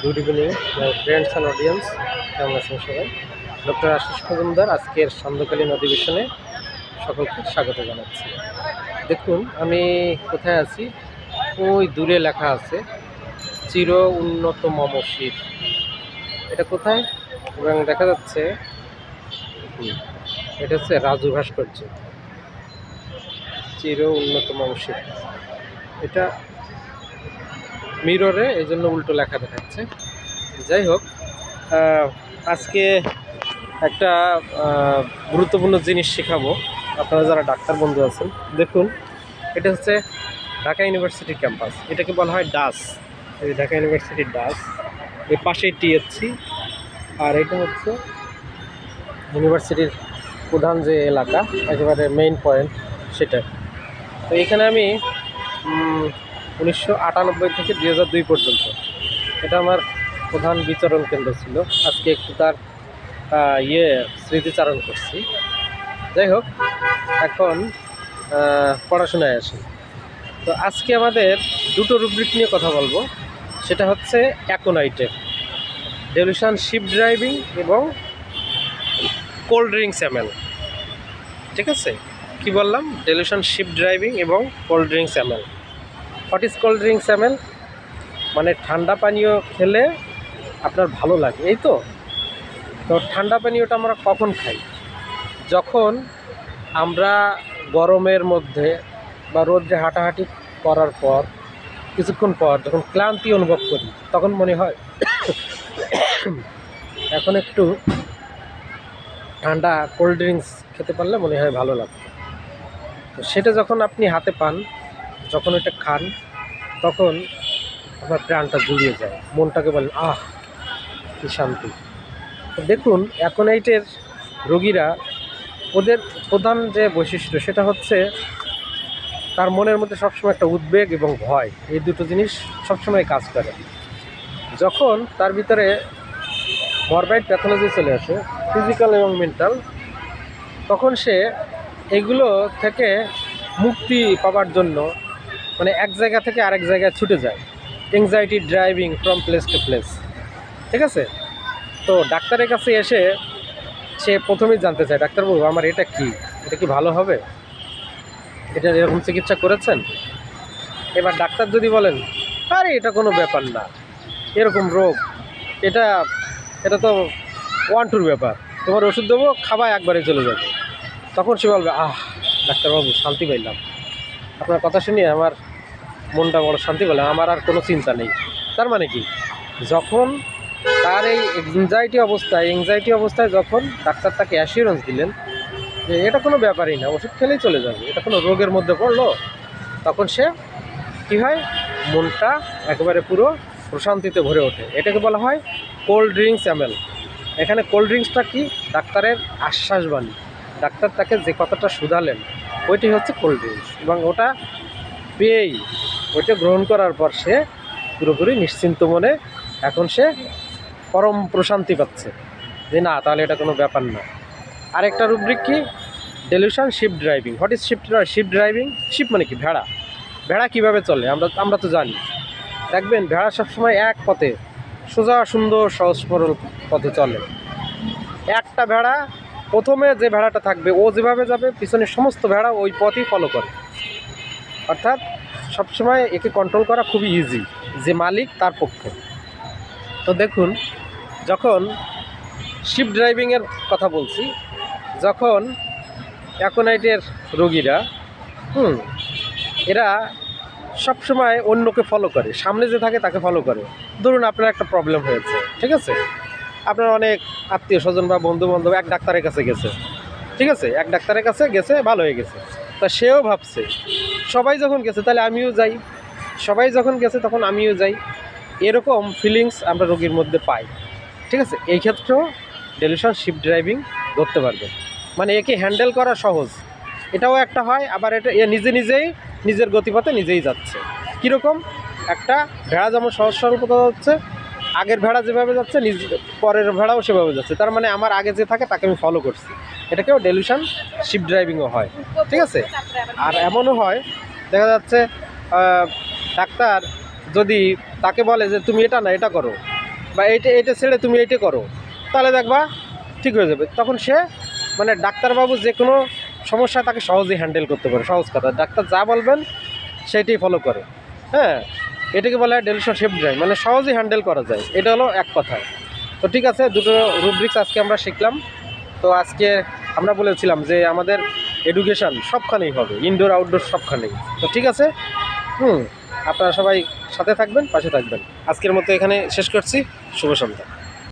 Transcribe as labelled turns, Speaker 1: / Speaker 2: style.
Speaker 1: Good evening my friends and audience, কেমন আছেন সবাই? ডক্টর আশিস মজুমদার আজকের সান্ধ্যকালীন অধিবেশনে সকলকে স্বাগত জানাচ্ছি। দেখুন আমি কোথায় আছি, ওই দূরে লেখা আছে চির উন্নত মম শির। এটা কোথায়? এবং দেখা যাচ্ছে এটা হচ্ছে রাজু ভাস্কর্য, চির উন্নত মম শির। এটা মিররে এই জন্য উল্টো লেখা দেখাচ্ছে। যাই হোক, আজকে একটা গুরুত্বপূর্ণ জিনিস শেখাবো আপনারা যারা ডাক্তার বন্ধু আছেন। দেখুন, এটা হচ্ছে ঢাকা ইউনিভার্সিটির ক্যাম্পাস। এটাকে বলা হয় ডাস। এই ঢাকা ইউনিভার্সিটির ডাস, এর পাশেই টিএসসি, আর এটা হচ্ছে ইউনিভার্সিটির প্রধান যে এলাকা, একেবারে মেইন পয়েন্ট সেটা। তো এখানে আমি 1998 থেকে 2002 পর্যন্ত এটা আমার প্রধান বিচরণ কেন্দ্র ছিল। আজকে একটু তার স্মৃতিচারণ করছি। যাই হোক, এখন পড়াশোনায় আসি। তো আজকে আমাদের দুটো রুব্রিক নিয়ে কথা বলবো। সেটা হচ্ছে অ্যাকোনাইটের ডেলিউশন শিপ ড্রাইভিং এবং কোল্ড ড্রিঙ্কস এমএল। ঠিক আছে, কি বললাম? ডেলিউশন শিপ ড্রাইভিং এবং cold drinks ML. What is cold drinks ML? মানে ঠান্ডা পানীয় খেলে আপনার ভালো লাগে, এই তো। তো ঠান্ডা পানীয়টা আমরা কখন খাই? যখন আমরা গরমের মধ্যে বা রোদে হাঁটাহাঁটি করার পর কিছুক্ষণ পর যখন ক্লান্তি অনুভব করি, তখন মনে হয় এখন একটু ঠান্ডা কোল্ড ড্রিঙ্কস খেতে পারলে মনে হয় ভালো লাগতো। তো সেটা যখন আপনি হাতে পান, যখন এটা খান, তখন আপনার প্রাণটা জুড়িয়ে যায়, মনটাকে বলেন আহ কি শান্তি। তো দেখুন, অ্যাকোনাইটের রোগীরা, ওদের প্রধান যে বৈশিষ্ট্য সেটা হচ্ছে তার মনের মধ্যে সবসময় একটা উদ্বেগ এবং ভয়, এই দুটো জিনিস সবসময় কাজ করে। যখন তার ভিতরে মরবাইড প্যাথোলজি চলে আসে, ফিজিক্যাল এবং মেন্টাল, তখন সে এগুলো থেকে মুক্তি পাওয়ার জন্য মানে এক জায়গা থেকে আরেক জায়গায় ছুটে যায়। Anxiety driving from place to place. ঠিক আছে? তো ডাক্তারের কাছে এসে সে প্রথমেই জানতে চায়, ডাক্তারবাবু আমার এটা কি, এটা কি ভালো হবে? এটা এরকম চিকিৎসা করেছেন? এবার ডাক্তার যদি বলেন আরে এটা কোনো ব্যাপার না, এরকম রোগ, এটা এটা তো 1-2 ব্যাপার, তোমার ওষুধ দেবো, খাওয়া একবারে চলে যাবে, তখন সে বলবে আহ ডাক্তারবাবু শান্তি পাইলাম, আপনার কথা শুনিয়ে আমার মনটা বড় শান্তি পেলাম, আমার আর কোনো চিন্তা নেই। তার মানে কি, যখন তার এই এংজাইটি অবস্থায় যখন ডাক্তার তাকে অ্যাসিওরেন্স দিলেন যে এটা কোনো ব্যাপারই না, ওষুধ খেলেই চলে যাবে, এটা কোনো রোগের মধ্যে পড়লো, তখন সে কী হয়, মনটা একেবারে পুরো প্রশান্তিতে ভরে ওঠে। এটাকে বলা হয় কোল্ড ড্রিঙ্কস এমএল। এখানে কোল্ড ড্রিঙ্কসটা কি? ডাক্তারের আশ্বাসবাণী। ডাক্তার তাকে যে কথাটা শুধালেন ওইটি হচ্ছে কোল্ড ড্রিঙ্কস, এবং ওটা পেয়েই, ওইটা গ্রহণ করার পর সে পুরোপুরি নিশ্চিন্ত মনে এখন সে পরম প্রশান্তি পাচ্ছে যে না, তাহলে এটা কোনো ব্যাপার না। আরেকটা রুব্রিক কি? Delusion sheep driving. What is sheep driving? Sheep মানে কি? ভেড়া। ভেড়া কীভাবে চলে আমরা তো জানি। দেখবেন ভেড়া সবসময় এক পথে, সোজা সুন্দর সহজ সরল পথে চলে। একটা ভেড়া, প্রথমে যে ভেড়াটা থাকবে ও যেভাবে যাবে, পিছনের সমস্ত ভেড়া ওই পথই ফলো করে। অর্থাৎ সবসময় একে কন্ট্রোল করা খুবই ইজি, যে মালিক তার পক্ষে। তো দেখুন, যখন শিপ ড্রাইভিংয়ের কথা বলছি, যখন অ্যাকোনাইটের রোগীরা এরা সবসময় অন্যকে ফলো করে, সামনে যে থাকে তাকে ফলো করে। ধরুন আপনার একটা প্রবলেম হয়েছে, ঠিক আছে, আপনার অনেক আত্মীয় স্বজন বা বন্ধু বান্ধব এক ডাক্তারের কাছে গেছে, ঠিক আছে, এক ডাক্তারের কাছে গেছে, ভালো হয়ে গেছে, তা সেও ভাবছে সবাই যখন গেছে তাহলে আমিও যাই, সবাই যখন গেছে তখন আমিও যাই, এরকম ফিলিংস আমরা রোগীর মধ্যে পাই। ঠিক আছে, এই ক্ষেত্রেও ডেলিউশন শিপ ড্রাইভিং ধরতে পারবে, মানে একে হ্যান্ডেল করা সহজ। এটাও একটা হয়, আবার এটা নিজেই নিজের গতিপথে নিজেই যাচ্ছে। কীরকম? একটা ভেড়া যেমন সহজ সরল কোথাও যাচ্ছে, আগের ভেড়া যেভাবে যাচ্ছে পরের ভেড়াও সেভাবে যাচ্ছে, তার মানে আমার আগে যে থাকে তাকে আমি ফলো করছি। এটাকেও ডেলিউশন শিপ ড্রাইভিংও হয়। ঠিক আছে, আর এমনও হয় দেখা যাচ্ছে ডাক্তার যদি তাকে বলে যে তুমি এটা না এটা করো, বা এইটা এইটা ছেড়ে তুমি এইটা করো, তাহলে দেখবা ঠিক হয়ে যাবে। তখন সে মানে ডাক্তারবাবু যে কোনো সমস্যা তাকে সহজেই হ্যান্ডেল করতে পারে। সহজ কথা, ডাক্তার যা বলবেন সেইটাই ফলো করে। হ্যাঁ, এটাকে বলা হয় ডেলিশন শেপ ড্রাইভ, মানে সহজেই হ্যান্ডেল করা যায়। এটা হলো এক কথায়। তো ঠিক আছে, দুটো রুব্রিক্স আজকে আমরা শিখলাম। তো আজকে আমরা বলেছিলাম যে আমাদের এডুকেশান সবখানেই হবে, ইনডোর আউটডোর সবখানেই। তো ঠিক আছে, আপনারা সবাই সাথে থাকবেন, পাশে থাকবেন। আজকের মতো এখানে শেষ করছি। শুভ সন্ধ্যা।